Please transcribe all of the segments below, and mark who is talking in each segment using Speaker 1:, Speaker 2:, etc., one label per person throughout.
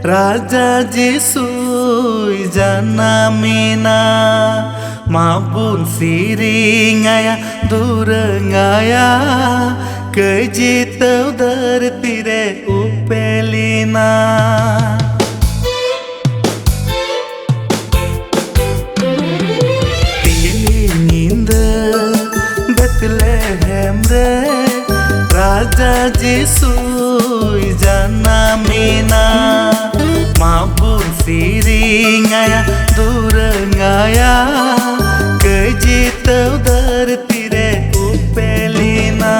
Speaker 1: Raja Jisu janamina mabun siringaya durangaya kejitau dartire upelina tinginda Bethlehem re Raja Jisu janamina mabun siringaya durangaya kejitau dartire upelina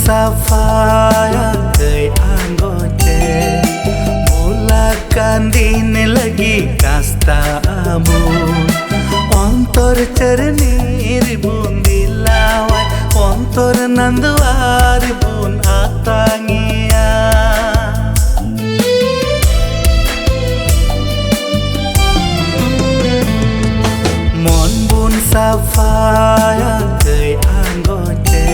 Speaker 1: Safaya kay anggote mulakan din lagi kasta amun ontor cernir bun dilawai ontor nanduar bun atangia mon bun safaya kay anggote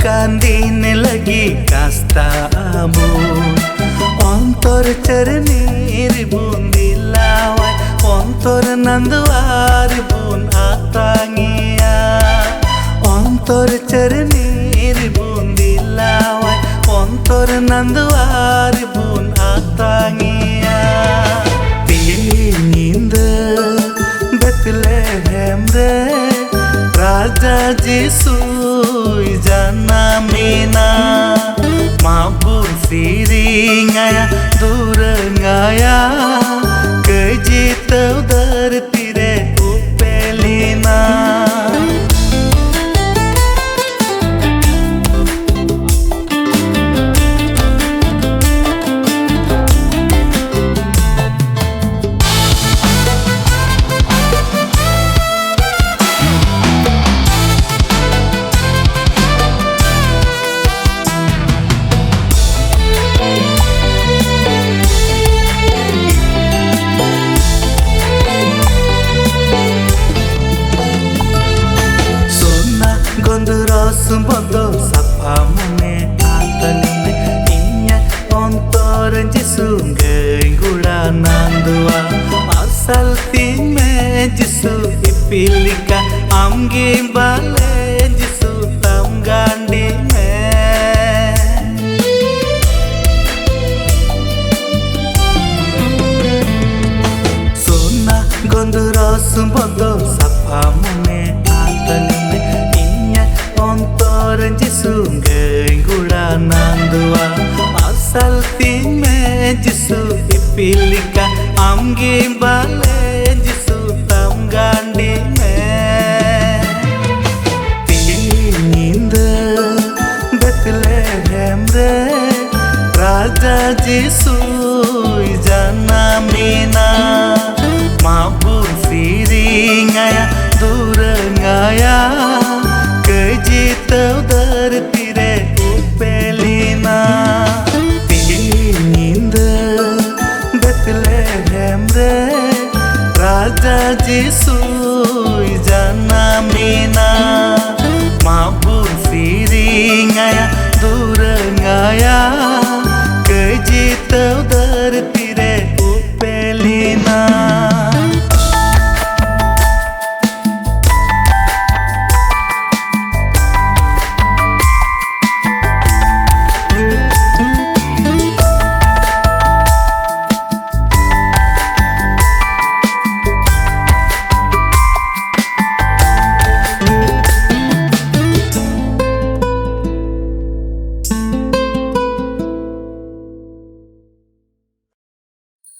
Speaker 1: Kandin lagi kasta amun ontor cernir bun dilawai ontor nanduar bun atangia ontor cernir bun dilawai ontor nanduar bun atangia tinginda Bethlehem re Raja Jisu janamina mabun siringaya durangaya kejitau dartire upelina Bodo sapamune atanune inya ontor Jisu gula nandua asal time Jisu ipilika amgi bale Jisu tam gandime sona gondros bodo sapamune atanune ontor Jisu gula nandua asal time Jisu ipilika amgi bale Jisu tam gandime tinginda Bethlehem re Raja Jisu janamina mabun siringaya durangaya kejitau dartire upelina tinginda Bethlehem re Raja Jisu janamina mabun siringaya durangaya kejitau dartire